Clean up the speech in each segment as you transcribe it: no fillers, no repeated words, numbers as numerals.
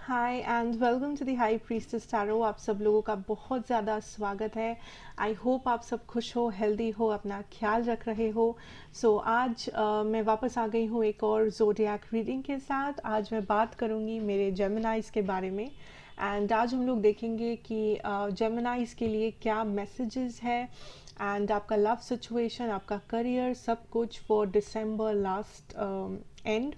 Hi and welcome to the high priestess tarot. आप सब लोगों का बहुत ज़्यादा स्वागत है। आई होप आप सब खुश हो, हेल्दी हो, अपना ख्याल रख रहे हो। आज मैं वापस आ गई हूँ एक और ज़ोडिएक रीडिंग के साथ। आज मैं बात करूँगी मेरे जेमिनाइज़ के बारे में। एंड आज हम लोग देखेंगे कि जेमिनाइज़ के लिए क्या मैसेजेस है एंड आपका लव सिचुएशन, आपका करियर, सब कुछ for December last and,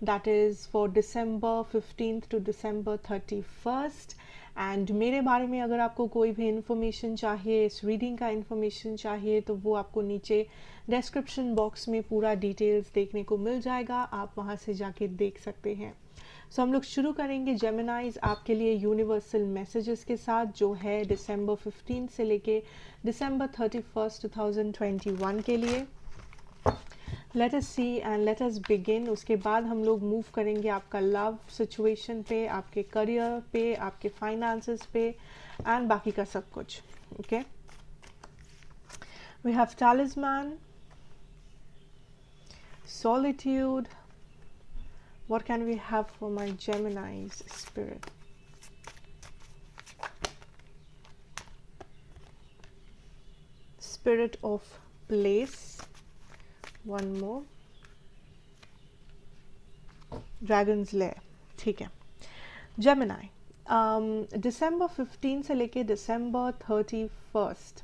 that is for December 15th to December 31st। And मेरे बारे में अगर आपको कोई भी इंफॉर्मेशन चाहिए, इस रीडिंग का इंफॉर्मेशन चाहिए, तो वो आपको नीचे डिस्क्रिप्शन बॉक्स में पूरा डिटेल्स देखने को मिल जाएगा। आप वहाँ से जाके देख सकते हैं। हम लोग शुरू करेंगे जेमिनाइज आपके लिए यूनिवर्सल मैसेजेस के साथ, जो है दिसंबर 15 से लेके दिसंबर 31st 2021 के लिए। Let us see and let us begin. उसके बाद हम लोग मूव करेंगे आपका लव सिचुएशन पे, आपके करियर पे, आपके फाइनेंसेस पे एंड बाकी का सब कुछ। Okay, we have talisman, solitude. What can we have for my Geminis spirit? Spirit of place, one more, dragon's lair. ठीक है, जेमिनाई दिसंबर 15 से लेके दिसंबर 31st,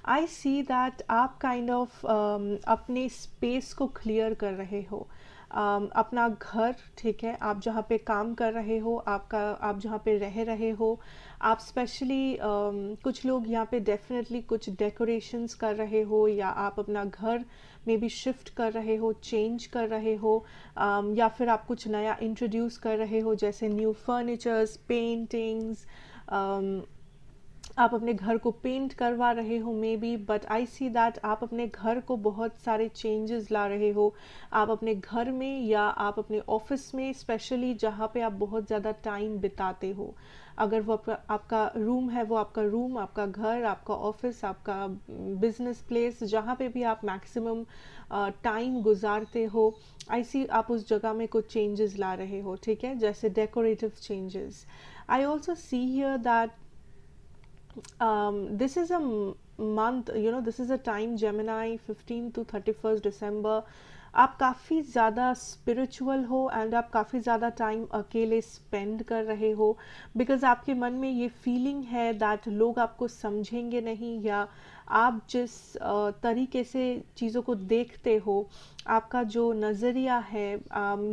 आई सी दैट आप काइंड ऑफ अपने स्पेस को क्लियर कर रहे हो। अपना घर, ठीक है, आप जहाँ पे काम कर रहे हो, आप जहाँ पे रह रहे हो, आप स्पेशली कुछ लोग यहाँ पे डेफिनेटली कुछ डेकोरेशंस कर रहे हो, या आप अपना घर में भी शिफ्ट कर रहे हो, चेंज कर रहे हो, या फिर आप कुछ नया इंट्रोड्यूस कर रहे हो, जैसे न्यू फर्नीचर्स, पेंटिंग्स। आप अपने घर को पेंट करवा रहे हो may be, but I see that आप अपने घर को बहुत सारे चेंजेस ला रहे हो। आप अपने घर में या आप अपने ऑफिस में, स्पेशली जहाँ पे आप बहुत ज़्यादा टाइम बिताते हो, अगर वो आपका रूम है, वो आपका रूम, आपका घर, आपका ऑफिस, आपका बिजनेस प्लेस, जहाँ पे भी आप मैक्सिमम टाइम गुजारते हो, आई सी आप उस जगह में कुछ चेंजेस ला रहे हो, ठीक है, जैसे decorative changes. I also see here that this is a month, this is a time, Gemini, 15 to 31st December। आप काफ़ी ज़्यादा स्पिरिचुअल हो एंड आप काफ़ी ज़्यादा टाइम अकेले स्पेंड कर रहे हो, बिकॉज आपके मन में ये फीलिंग है दैट लोग आपको समझेंगे नहीं, या आप जिस तरीके से चीज़ों को देखते हो, आपका जो नज़रिया है,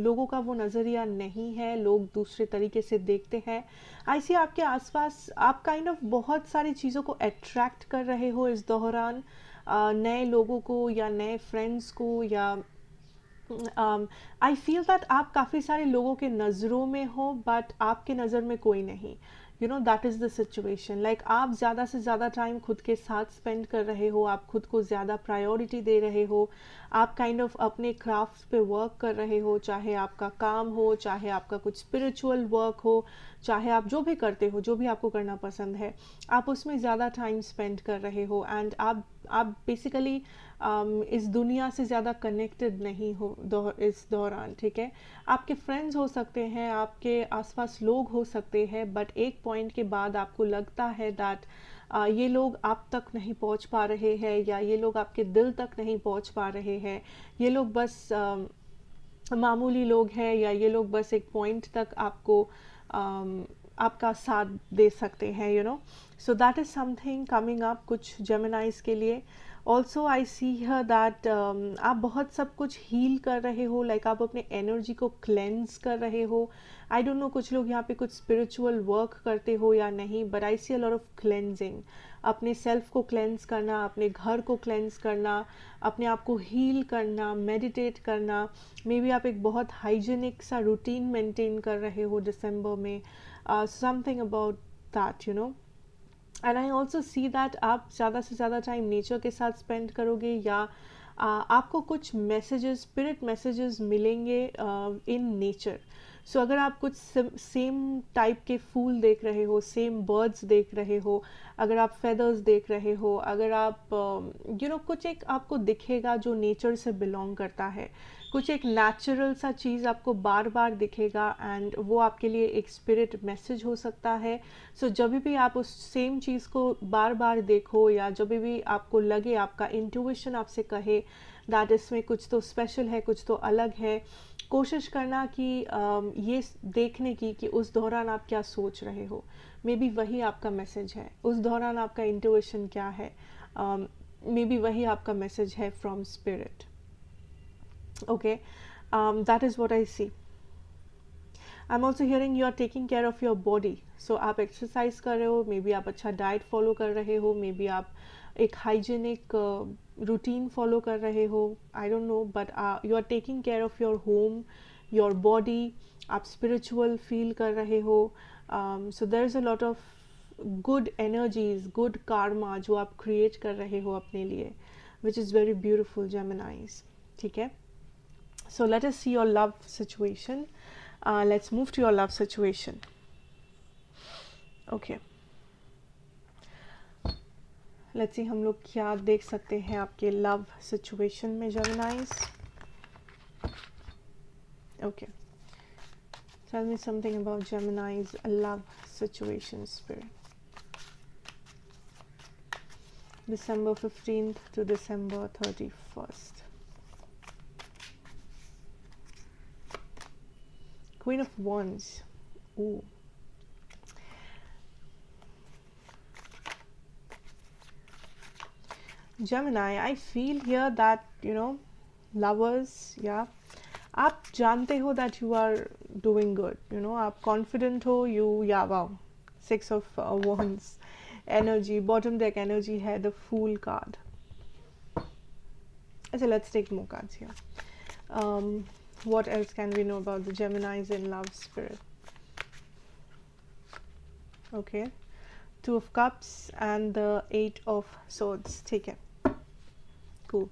लोगों का वो नज़रिया नहीं है, लोग दूसरे तरीके से देखते हैं। आई सी आपके आसपास आप काइंड ऑफ बहुत सारी चीज़ों को अट्रैक्ट कर रहे हो इस दौरान, नए लोगों को या नए फ्रेंड्स को, या आई फील दैट आप काफ़ी सारे लोगों के नज़रों में हो, बट आपके नज़र में कोई नहीं। That is the situation. Like आप ज़्यादा से ज़्यादा टाइम खुद के साथ स्पेंड कर रहे हो, आप खुद को ज़्यादा प्रायोरिटी दे रहे हो, आप काइंड ऑफ अपने क्राफ्ट पे वर्क कर रहे हो, चाहे आपका काम हो, चाहे आपका कुछ स्पिरिचुअल वर्क हो, चाहे आप जो भी करते हो, जो भी आपको करना पसंद है, आप उसमें ज़्यादा टाइम स्पेंड कर रहे हो। एंड आप बेसिकली इस दुनिया से ज़्यादा कनेक्टेड नहीं हो इस दौरान, ठीक है। आपके फ्रेंड्स हो सकते हैं, आपके आसपास लोग हो सकते हैं, बट एक पॉइंट के बाद आपको लगता है दैट ये लोग आप तक नहीं पहुंच पा रहे हैं, या ये लोग आपके दिल तक नहीं पहुंच पा रहे हैं, ये लोग बस मामूली लोग हैं, या ये लोग बस एक पॉइंट तक आपको आपका साथ दे सकते हैं, so that is something coming up कुछ जेमिनाइज के लिए। Also I see here that आप बहुत सब कुछ हील कर रहे हो, लाइक आप अपने एनर्जी को क्लेंस कर रहे हो। आई डोंट नो कुछ लोग यहाँ पे कुछ स्पिरिचुअल वर्क करते हो या नहीं, but I see a lot of cleansing. अपने सेल्फ को क्लेंस करना, अपने घर को क्लेंस करना, अपने आप को हील करना, मेडिटेट करना। मे बी आप एक बहुत हाइजीनिक सा रूटीन मेंटेन कर रहे हो दिसंबर में, something about that, and I also see that आप ज़्यादा से ज़्यादा टाइम नेचर के साथ स्पेंड करोगे, या आपको कुछ मैसेजेस, स्पिरिट मैसेजेस मिलेंगे इन नेचर। सो अगर आप कुछ सेम टाइप के फूल देख रहे हो, सेम बर्ड्स देख रहे हो, अगर आप फेदर्स देख रहे हो, अगर आप कुछ एक आपको दिखेगा जो नेचर से बिलोंग करता है, कुछ एक नेचुरल सा चीज़ आपको बार बार दिखेगा, एंड वो आपके लिए एक स्पिरिट मैसेज हो सकता है. सो जब भी आप उस सेम चीज़ को बार बार देखो, या जब भी आपको लगे, आपका इंट्यूशन आपसे कहे दैट इसमें कुछ तो स्पेशल है, कुछ तो अलग है, कोशिश करना कि ये देखने की कि उस दौरान आप क्या सोच रहे हो. मे बी वही आपका मैसेज है, उस दौरान आपका इंट्यूशन क्या है, मे बी वही आपका मैसेज है from spirit. Okay, that is what I see. I'm also hearing you are taking care of your body. So आप exercise कर रहे हो, मे बी आप अच्छा डाइट फॉलो कर रहे हो, मे बी आप एक हाइजीनिक रूटीन फॉलो कर रहे हो, I don't know, but you are taking care of your home, your body. आप स्पिरिचुअल फील कर रहे हो. So there is a lot of good energies, good karma जो आप क्रिएट कर रहे हो अपने लिए, which is very beautiful Geminis. ठीक है. So let us see your love situation. Let's move to your love situation. Okay. Let's see हम लोग क्या देख सकते हैं आपके love situation में Geminis. Okay. Tell me something about Gemini's love situation spirit. December 15th to December 31st. Queen of Wands. Ooh. Gemini, I feel here that, lovers, yeah, आप जानते हो that you are doing good, आप confident हो, yeah, wow, 6 of Wands energy, bottom deck energy है the Fool card. So let's take more cards here. What else can we know about the Geminis in love spirit? Okay, 2 of Cups and the 8 of Swords. ठीक है, cool.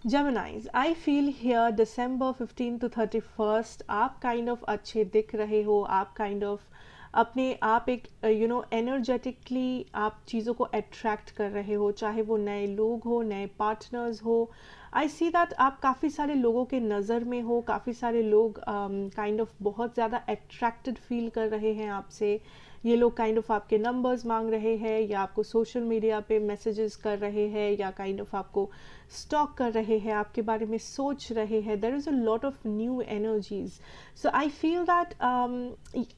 Geminis, I feel here December 15 to 31st आप kind of अच्छे दिख रहे हो, आप kind of अपने आप एक एनर्जेटिकली आप चीज़ों को अट्रैक्ट कर रहे हो, चाहे वो नए लोग हो, नए पार्टनर्स हो. आई सी दैट आप काफ़ी सारे लोगों के नज़र में हो, काफ़ी सारे लोग काइंड ऑफ बहुत ज़्यादा अट्रैक्टेड फील कर रहे हैं आपसे. ये लोग काइंड ऑफ आपके नंबर्स मांग रहे हैं, या आपको सोशल मीडिया पे मैसेजेस कर रहे हैं, या काइंड ऑफ आपको स्टॉक कर रहे हैं, आपके बारे में सोच रहे हैं. There is a lot of new energies. So I feel that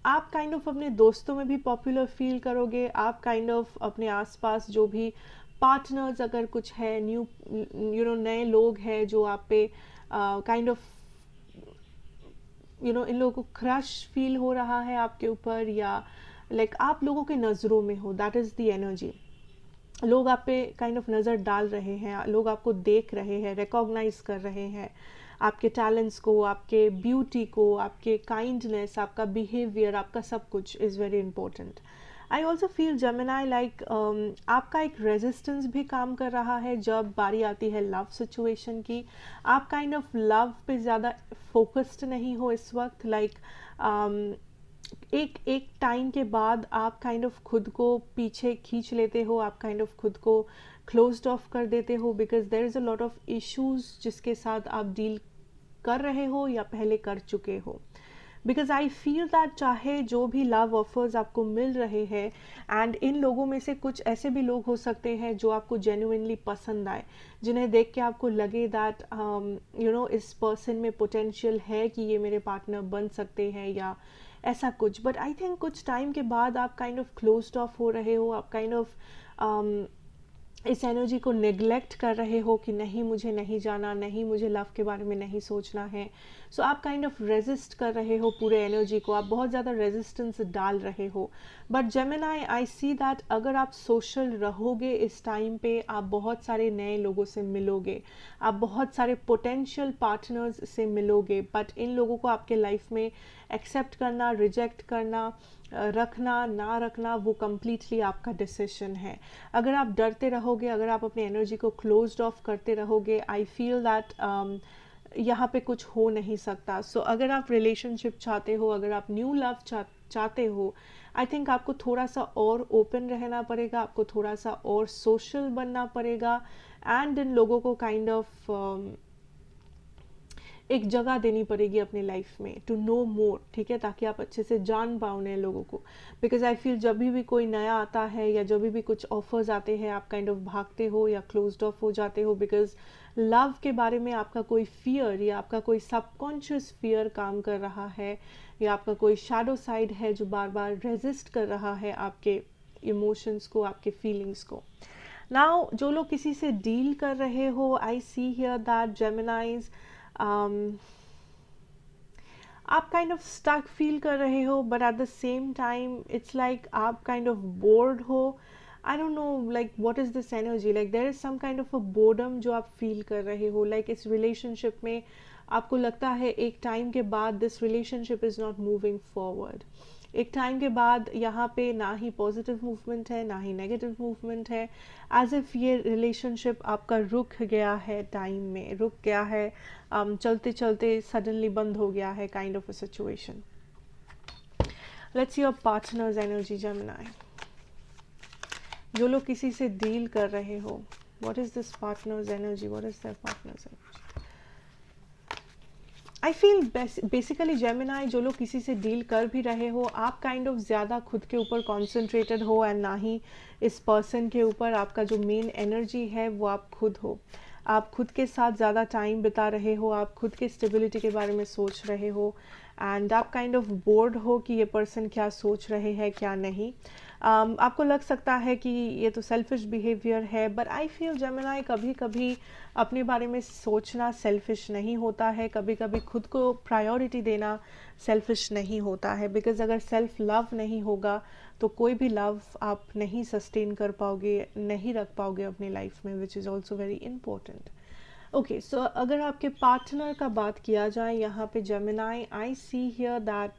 आप काइंड ऑफ अपने दोस्तों में भी पॉपुलर फील करोगे. आप काइंड ऑफ अपने आसपास जो भी पार्टनर्स अगर कुछ है, न्यू नए लोग हैं जो आप पे काइंड ऑफ इन लोगों को क्रश फील हो रहा है आपके ऊपर, या लाइक आप लोगों के नज़रों में हो. That is the energy. लोग आप पे काइंड ऑफ नज़र डाल रहे हैं, लोग आपको देख रहे हैं, रिकॉग्नाइज कर रहे हैं आपके टैलेंट्स को, आपके ब्यूटी को, आपके काइंडनेस, आपका बिहेवियर, आपका सब कुछ is very important. I also feel Gemini like आपका एक रेजिस्टेंस भी काम कर रहा है जब बारी आती है लव सिचुएशन की. आप काइंड ऑफ लव पे ज़्यादा फोकस्ड नहीं हो इस वक्त. लाइक एक टाइम के बाद आप काइंड ऑफ खुद को पीछे खींच लेते हो, आप काइंड ऑफ खुद को क्लोज्ड ऑफ कर देते हो, because there is a lot of issues जिसके साथ आप डील कर रहे हो या पहले कर चुके हो. बिकॉज आई फील दैट चाहे जो भी लव ऑफर्स आपको मिल रहे हैं, एंड इन लोगों में से कुछ ऐसे भी लोग हो सकते हैं जो आपको जेन्युइनली पसंद आए, जिन्हें देख के आपको लगे दैट इस पर्सन में पोटेंशियल है कि ये मेरे पार्टनर बन सकते हैं या ऐसा कुछ. बट आई थिंक कुछ टाइम के बाद आप काइंड ऑफ क्लोज्ड ऑफ हो रहे हो, आप काइंड ऑफ इस एनर्जी को नेग्लेक्ट कर रहे हो कि नहीं मुझे नहीं जाना, नहीं मुझे लव के बारे में नहीं सोचना है. सो आप काइंड ऑफ रेजिस्ट कर रहे हो पूरे एनर्जी को, आप बहुत ज़्यादा रेजिस्टेंस डाल रहे हो. But Gemini, I see that अगर आप सोशल रहोगे इस टाइम पे, आप बहुत सारे नए लोगों से मिलोगे, आप बहुत सारे पोटेंशियल पार्टनर्स से मिलोगे. बट इन लोगों को आपके लाइफ में एक्सेप्ट करना, रिजेक्ट करना, रखना ना रखना, वो कम्प्लीटली आपका डिसीजन है. अगर आप डरते रहोगे, अगर आप अपनी एनर्जी को क्लोज्ड ऑफ करते रहोगे, आई फील दैट यहाँ पे कुछ हो नहीं सकता। सो अगर आप रिलेशनशिप चाहते हो, अगर आप न्यू लव चाहते हो, आई थिंक आपको थोड़ा सा और ओपन रहना पड़ेगा, आपको थोड़ा सा और सोशल बनना पड़ेगा, एंड इन लोगों को काइंड ऑफ एक जगह देनी पड़ेगी अपनी लाइफ में टू नो मोर, ठीक है, ताकि आप अच्छे से जान पाओ नए लोगों को। बिकॉज आई फील जब भी कोई नया आता है या जब भी कुछ ऑफर्स आते हैं, आप काइंड ऑफ भागते हो या क्लोज्ड ऑफ हो जाते हो, बिकॉज लव के बारे में आपका कोई फियर या आपका कोई सबकॉन्शियस फियर काम कर रहा है, या आपका कोई शैडो साइड है जो बार बार रेजिस्ट कर रहा है आपके इमोशंस को, आपके फीलिंग्स को। नाउ जो लोग किसी से डील कर रहे हो, आई सी हियर दैट जेमिनाइज, आप काइंड ऑफ स्टक फील कर रहे हो, but at the same time it's like आप काइंड ऑफ बोर्ड हो। I don't know like what is this energy, like there is some kind of a boredom जो आप feel कर रहे हो। लाइक इस रिलेशनशिप में आपको लगता है एक टाइम के बाद this relationship is not moving forward. एक टाइम के बाद यहाँ पे ना ही पॉजिटिव मूवमेंट है, ना ही नेगेटिव मूवमेंट है, एज इफ ये रिलेशनशिप आपका रुक गया है, टाइम में रुक गया है, चलते चलते सडनली बंद हो गया है, kind of a situation. Let's see your partners energy Gemini. जो लोग किसी से डील कर रहे हो, what is this partners energy, what is there partners energy? I feel basically Gemini, जो लोग किसी से डील कर भी रहे हो, आप काइंड ऑफ ज़्यादा खुद के ऊपर कॉन्सेंट्रेटेड हो, एंड ना ही इस पर्सन के ऊपर। आपका जो मेन एनर्जी है वो आप खुद हो। आप खुद के साथ ज़्यादा टाइम बिता रहे हो, आप खुद के स्टेबिलिटी के बारे में सोच रहे हो, एंड आप काइंड ऑफ बोर्ड हो कि ये पर्सन क्या सोच रहे हैं क्या नहीं। आपको लग सकता है कि ये तो सेल्फिश बिहेवियर है, बट आई फील जेमिनाई कभी कभी अपने बारे में सोचना सेल्फिश नहीं होता है, कभी कभी खुद को प्रायोरिटी देना सेल्फिश नहीं होता है। बिकॉज अगर सेल्फ लव नहीं होगा तो कोई भी लव आप नहीं सस्टेन कर पाओगे, नहीं रख पाओगे अपनी लाइफ में, which is also very important. Okay, so अगर आपके पार्टनर का बात किया जाए यहाँ पे Gemini, I see here that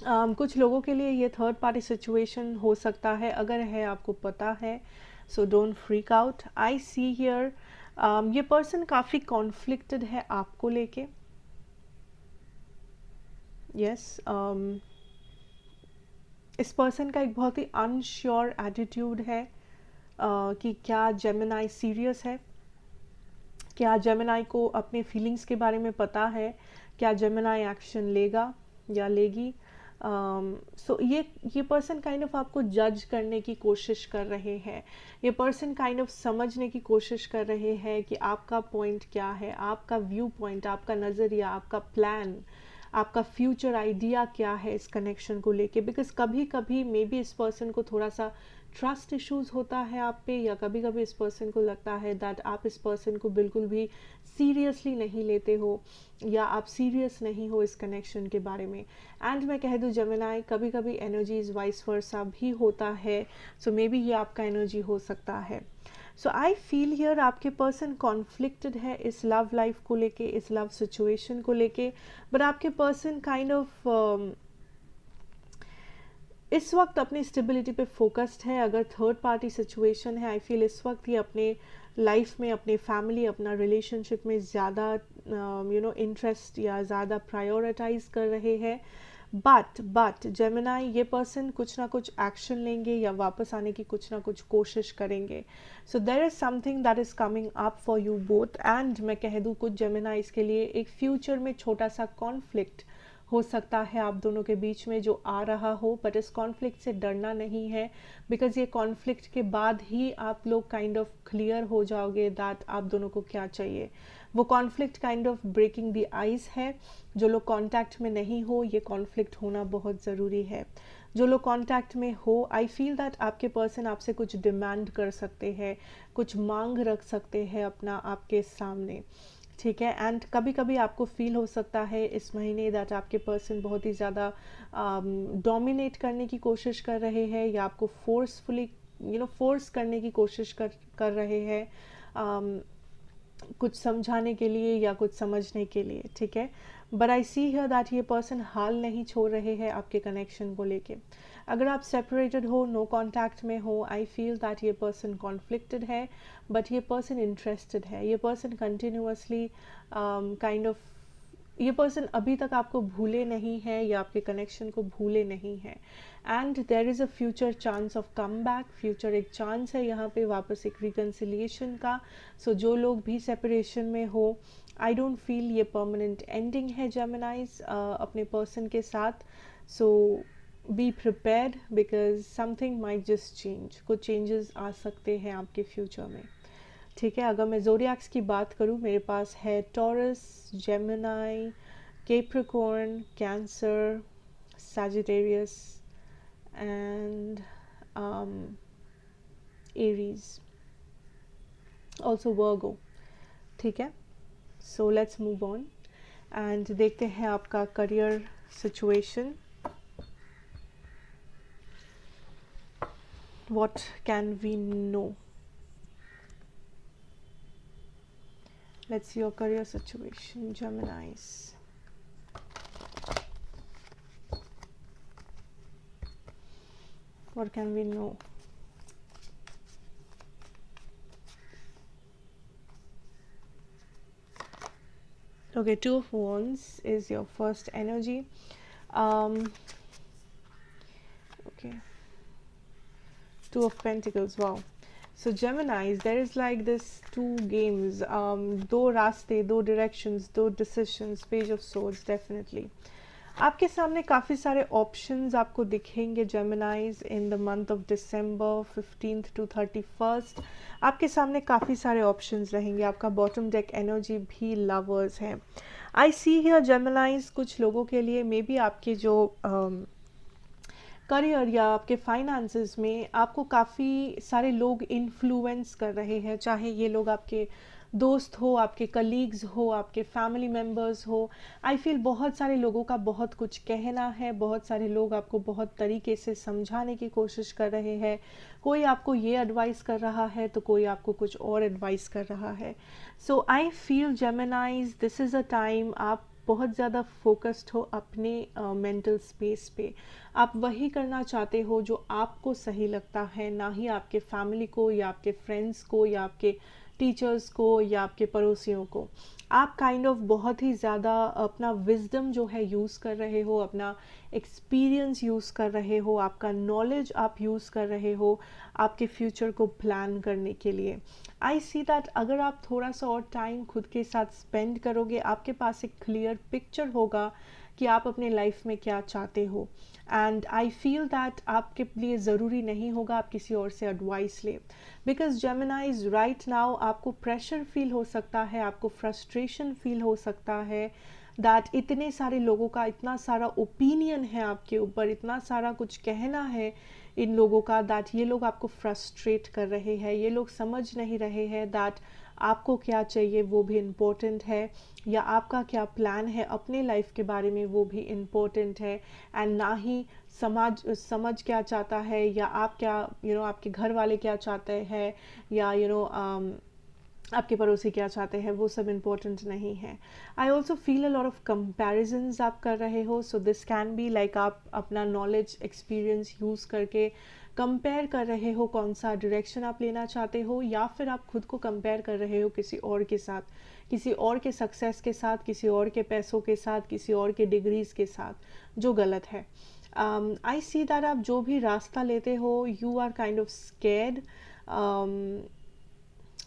कुछ लोगों के लिए ये थर्ड पार्टी सिचुएशन हो सकता है। अगर है, आपको पता है, so don't freak out. I see here ये पर्सन काफ़ी कॉन्फ्लिक्टेड है आपको लेके। यस, इस पर्सन का एक बहुत ही अनश्योर एटीट्यूड है कि क्या जेमिनाई सीरियस है, क्या जेमिनाई को अपने फीलिंग्स के बारे में पता है, क्या जेमिनाई एक्शन लेगा या लेगी। सो ये पर्सन काइंड ऑफ आपको जज करने की कोशिश कर रहे हैं। ये पर्सन काइंड ऑफ समझने की कोशिश कर रहे हैं कि आपका पॉइंट क्या है, आपका व्यू पॉइंट, आपका नज़रिया, आपका प्लान, आपका फ्यूचर आइडिया क्या है इस कनेक्शन को लेके। बिकॉज कभी कभी मे बी इस पर्सन को थोड़ा सा ट्रस्ट इश्यूज होता है आप पे, या कभी कभी इस पर्सन को लगता है दैट आप इस पर्सन को बिल्कुल भी सीरियसली नहीं लेते हो, या आप सीरियस नहीं हो इस कनेक्शन के बारे में। एंड मैं कह दूँ जेमिनाई, कभी कभी एनर्जीज वाइस वर्सा भी होता है। सो मे बी ये आपका एनर्जी हो सकता है। सो आई फील हियर आपके पर्सन कॉन्फ्लिक्टेड है इस लव लाइफ को लेके, इस लव सिचुएशन को लेके, बट आपके पर्सन काइंड ऑफ इस वक्त अपनी स्टेबिलिटी पे फोकस्ड है। अगर थर्ड पार्टी सिचुएशन है, आई फील इस वक्त ही अपने लाइफ में, अपने फैमिली, अपना रिलेशनशिप में ज़्यादा इंटरेस्ट या ज़्यादा प्रायोरिटाइज कर रहे हैं। बट जेमिनाई, ये पर्सन कुछ ना कुछ एक्शन लेंगे या वापस आने की कुछ ना कुछ कोशिश करेंगे। So there is something that is coming up for you both. And मैं कह दूँ कुछ जेमिनाइज के लिए एक फ्यूचर में छोटा सा कॉन्फ्लिक्ट हो सकता है आप दोनों के बीच में जो आ रहा हो, बट इस कॉन्फ्लिक्ट से डरना नहीं है। बिकॉज ये कॉन्फ्लिक्ट के बाद ही आप लोग काइंड ऑफ क्लियर हो जाओगे दैट आप दोनों को क्या चाहिए। वो conflict kind of breaking the ice है। जो लोग कांटेक्ट में नहीं हो, ये कॉन्फ्लिक्ट होना बहुत ज़रूरी है। जो लोग कांटेक्ट में हो, आई फील दैट आपके पर्सन आपसे कुछ डिमांड कर सकते हैं, कुछ मांग रख सकते हैं अपना आपके सामने, ठीक है। एंड कभी कभी आपको फील हो सकता है इस महीने दैट आपके पर्सन बहुत ही ज़्यादा डोमिनेट करने की कोशिश कर रहे हैं, या आपको फोर्सफुली फोर्स करने की कोशिश कर रहे हैं कुछ समझाने के लिए या कुछ समझने के लिए, ठीक है। But I see here that ये पर्सन हाल नहीं छोड़ रहे हैं आपके कनेक्शन को लेके। अगर आप सेपरेटेड हो, नो कॉन्टैक्ट में हो, आई फील दैट ये पर्सन कॉन्फ्लिक्टेड है, बट ये पर्सन इंटरेस्टेड है। ये पर्सन कंटिन्यूसली काइंड ऑफ, ये पर्सन अभी तक आपको भूले नहीं है या आपके कनेक्शन को भूले नहीं है। And there is a future chance of come back, future एक चांस है यहाँ पे वापस एक रिकन्सिलिएशन का। सो जो लोग भी सेपरेशन में हो, आई डोंट फील ये परमानेंट एंडिंग है जेमिनाइज अपने पर्सन के साथ। So be prepared because something might just change, कुछ चेंजेस आ सकते हैं आपके फ्यूचर में। ठीक है, अगर मैं ज़ोडिएक्स की बात करूँ, मेरे पास है Taurus, Gemini, Capricorn, Cancer, Sagittarius and Aries, also Virgo. ठीक है, so let's move on and देखते हैं आपका career situation. What can we know? Let's see your career situation, Geminis. What can we know? Okay, Two of Wands is your first energy. Okay, Two of Pentacles. Wow. So Geminis, there is like this two games, दो रास्ते, दो directions, दो decisions, Page of Swords, definitely. आपके सामने काफ़ी सारे options आपको दिखेंगे जेमिनाइज in the month of December 15th to 31st। आपके सामने काफ़ी सारे ऑप्शंस रहेंगे। आपका बॉटम डेक एनर्जी भी लवर्स है। आई सी हियर जेमिनाइज, कुछ लोगों के लिए मे बी आपके जो करियर या आपके फाइनेंसेस में आपको काफ़ी सारे लोग इन्फ्लुएंस कर रहे हैं, चाहे ये लोग आपके दोस्त हो, आपके कलीग्स हो, आपके फैमिली मेम्बर्स हो। आई फील बहुत सारे लोगों का बहुत कुछ कहना है, बहुत सारे लोग आपको बहुत तरीके से समझाने की कोशिश कर रहे हैं। कोई आपको ये एडवाइस कर रहा है तो कोई आपको कुछ और एडवाइस कर रहा है। So I feel Geminis, this is a time आप बहुत ज़्यादा फोकस्ड हो अपने मेंटल स्पेस पे। आप वही करना चाहते हो जो आपको सही लगता है, ना ही आपके फैमिली को या आपके फ्रेंड्स को या आपके टीचर्स को या आपके पड़ोसियों को। आप काइंड ऑफ बहुत ही ज़्यादा अपना विजडम जो है यूज़ कर रहे हो, अपना एक्सपीरियंस यूज़ कर रहे हो, आपका नॉलेज आप यूज़ कर रहे हो आपके फ्यूचर को प्लान करने के लिए। आई सी दैट अगर आप थोड़ा सा और टाइम खुद के साथ स्पेंड करोगे, आपके पास एक क्लियर पिक्चर होगा कि आप अपने लाइफ में क्या चाहते हो। एंड आई फील दैट आपके लिए ज़रूरी नहीं होगा आप किसी और से एडवाइस ले, बिकॉज जेमिनाइज राइट नाउ आपको प्रेशर फील हो सकता है, आपको फ्रस्ट्रेशन फील हो सकता है दैट इतने सारे लोगों का इतना सारा ओपिनियन है आपके ऊपर, इतना सारा कुछ कहना है इन लोगों का, दैट ये लोग आपको फ्रस्ट्रेट कर रहे हैं। ये लोग समझ नहीं रहे हैं दैट आपको क्या चाहिए वो भी इम्पोर्टेंट है, या आपका क्या प्लान है अपने लाइफ के बारे में वो भी इम्पोर्टेंट है। एंड ना ही समझ क्या चाहता है या आप क्या आपके घर वाले क्या चाहते हैं या आपके पड़ोसी क्या चाहते हैं, वो सब इम्पोर्टेंट नहीं है। I also feel a lot of comparisons आप कर रहे हो। So this can be like आप अपना नॉलेज एक्सपीरियंस यूज़ करके कंपेयर कर रहे हो कौन सा डायरेक्शन आप लेना चाहते हो, या फिर आप खुद को कंपेयर कर रहे हो किसी और के साथ, किसी और के सक्सेस के साथ, किसी और के पैसों के साथ, किसी और के डिग्रीज के साथ, जो गलत है। आई सी दैट आप जो भी रास्ता लेते हो, you are kind of scared,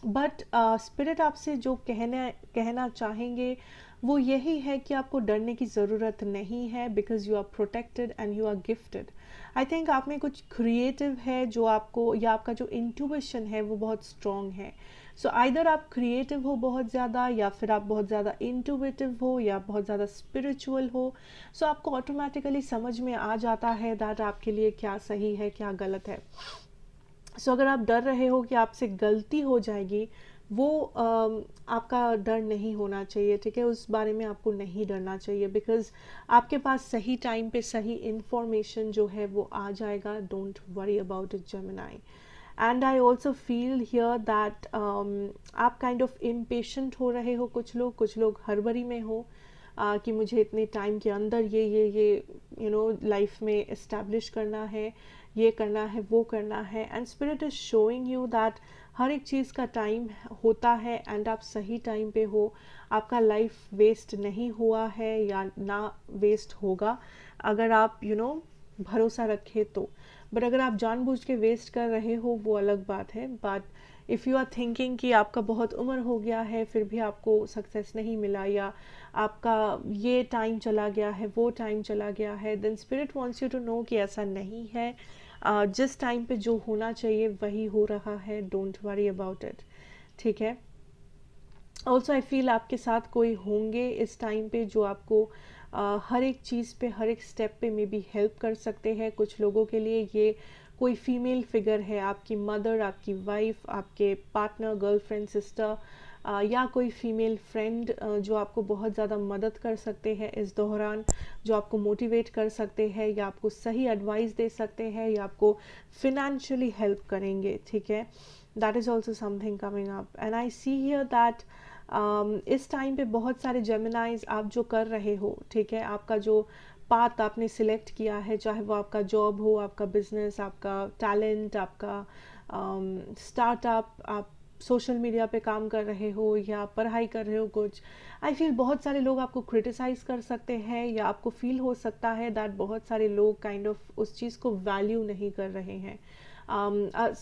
but spirit आपसे जो कहना चाहेंगे वो यही है कि आपको डरने की ज़रूरत नहीं है, because you are protected and you are gifted. I think आप में कुछ क्रिएटिव है जो आपको, या आपका जो इंट्यूशन है वो बहुत स्ट्रॉन्ग है। सो आइदर आप क्रिएटिव हो बहुत ज़्यादा, या फिर आप बहुत ज़्यादा इंट्यूटिव हो, या बहुत ज़्यादा स्पिरिचुअल हो। सो आपको ऑटोमेटिकली समझ में आ जाता है दैट आपके लिए क्या सही है क्या गलत है। सो अगर आप डर रहे हो कि आपसे गलती हो जाएगी, वो आपका डर नहीं होना चाहिए। ठीक है, उस बारे में आपको नहीं डरना चाहिए, बिकॉज आपके पास सही टाइम पे सही इंफॉर्मेशन जो है वो आ जाएगा। Don't worry about it Gemini. And I also feel here that आप काइंड ऑफ इम्पेशेंट हो रहे हो, कुछ लोग हड़बड़ी में हो, कि मुझे इतने टाइम के अंदर ये लाइफ में इस्टेब्लिश करना है, ये करना है, वो करना है। And spirit is showing you that हर एक चीज़ का टाइम होता है एंड आप सही टाइम पे हो। आपका लाइफ वेस्ट नहीं हुआ है या ना वेस्ट होगा, अगर आप भरोसा रखें तो। बट अगर आप जानबूझ के वेस्ट कर रहे हो वो अलग बात है। But if you are thinking कि आपका बहुत उम्र हो गया है फिर भी आपको सक्सेस नहीं मिला, या आपका ये टाइम चला गया है, वो टाइम चला गया है, then spirit wants you to know कि ऐसा नहीं है। जिस टाइम पे जो होना चाहिए वही हो रहा है, डोंट वरी अबाउट इट, ठीक है। ऑल्सो आई फील आपके साथ कोई होंगे इस टाइम पे जो आपको हर एक चीज़ पे, हर एक स्टेप पे मे बी हेल्प कर सकते हैं। कुछ लोगों के लिए ये कोई फीमेल फिगर है, आपकी मदर, आपकी वाइफ, आपके पार्टनर, गर्लफ्रेंड, सिस्टर, या कोई फीमेल फ्रेंड जो आपको बहुत ज़्यादा मदद कर सकते हैं इस दौरान, जो आपको मोटिवेट कर सकते हैं या आपको सही एडवाइस दे सकते हैं या आपको फिनेंशियली हेल्प करेंगे, ठीक है। That is also something coming up and I see here that इस टाइम पे बहुत सारे जेमिनाइज आप जो कर रहे हो, ठीक है, आपका जो पाथ आपने सिलेक्ट किया है, चाहे वो आपका जॉब हो, आपका बिजनेस, आपका टैलेंट, आपका स्टार्टअप, आप सोशल मीडिया पे काम कर रहे हो या पढ़ाई कर रहे हो कुछ, आई फील बहुत सारे लोग आपको क्रिटिसाइज कर सकते हैं या आपको फील हो सकता है दैट बहुत सारे लोग काइंड ऑफ उस चीज़ को वैल्यू नहीं कर रहे हैं।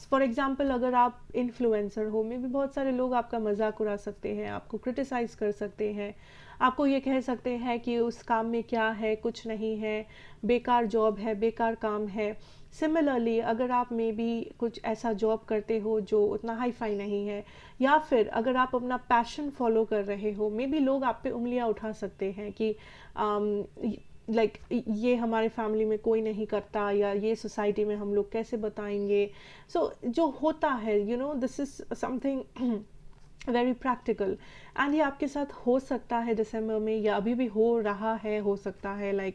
फॉर एग्जाम्पल अगर आप इन्फ्लुएंसर हो, में भी बहुत सारे लोग आपका मजाक उड़ा सकते हैं, आपको क्रिटिसाइज कर सकते हैं, आपको ये कह सकते हैं कि उस काम में क्या है, कुछ नहीं है, बेकार जॉब है, बेकार काम है। सिमिलरली अगर आप मे बी कुछ ऐसा जॉब करते हो जो उतना हाई फाई नहीं है, या फिर अगर आप अपना पैशन फॉलो कर रहे हो, मे बी लोग आप पे उंगलियां उठा सकते हैं कि लाइक ये हमारे फैमिली में कोई नहीं करता, या ये सोसाइटी में हम लोग कैसे बताएंगे। सो जो होता है this is something very practical and ये आपके साथ हो सकता है दिसंबर में, या अभी भी हो रहा है, हो सकता है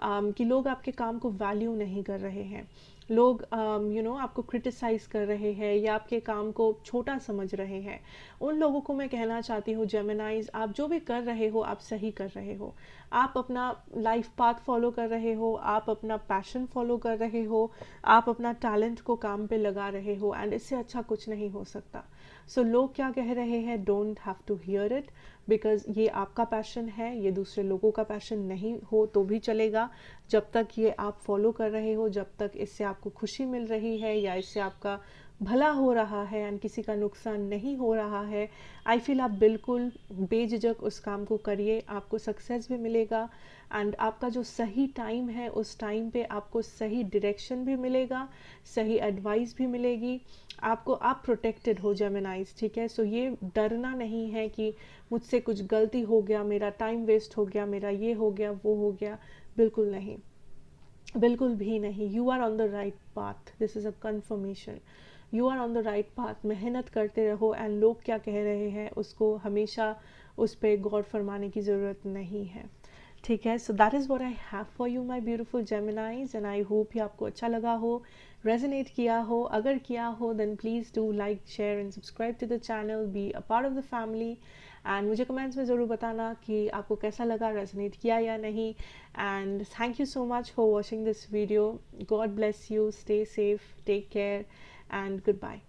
कि लोग आपके काम को वैल्यू नहीं कर रहे हैं, लोग आपको क्रिटिसाइज कर रहे हैं या आपके काम को छोटा समझ रहे हैं। उन लोगों को मैं कहना चाहती हूँ जेमिनाइज, आप जो भी कर रहे हो आप सही कर रहे हो, आप अपना लाइफ पाथ फॉलो कर रहे हो, आप अपना पैशन फॉलो कर रहे हो, आप अपना टैलेंट को काम पे लगा रहे हो, एंड इससे अच्छा कुछ नहीं हो सकता। सो लोग क्या कह रहे हैं, don't have to hear it, because ये आपका पैशन है, ये दूसरे लोगों का पैशन नहीं हो तो भी चलेगा। जब तक ये आप फॉलो कर रहे हो, जब तक इससे आपको खुशी मिल रही है या इससे आपका भला हो रहा है एंड किसी का नुकसान नहीं हो रहा है, आई फील आप बिल्कुल बेझिझक उस काम को करिए, आपको सक्सेस भी मिलेगा एंड आपका जो सही टाइम है उस टाइम पे आपको सही डायरेक्शन भी मिलेगा, सही एडवाइस भी मिलेगी आपको, आप प्रोटेक्टेड हो जेमिनाइज, ठीक है। सो ये डरना नहीं है कि मुझसे कुछ गलती हो गया, मेरा टाइम वेस्ट हो गया, मेरा ये हो गया, वो हो गया, बिल्कुल नहीं, बिल्कुल भी नहीं। You are on the right path, this is a confirmation, you are on the right path. मेहनत करते रहो एंड लोग क्या कह रहे हैं उसको हमेशा उस पर गौर फरमाने की ज़रूरत नहीं है, ठीक है। So that is what I have for you my beautiful जेमिनाइज and I hope ये आपको अच्छा लगा हो, रेजोनेट किया हो। अगर किया हो then please do like, share and subscribe to the channel, be a part of the family and मुझे कमेंट्स में ज़रूर बताना कि आपको कैसा लगा, रेजोनेट किया या नहीं। And thank you so much for watching this video. God bless you, stay safe, take care and good bye.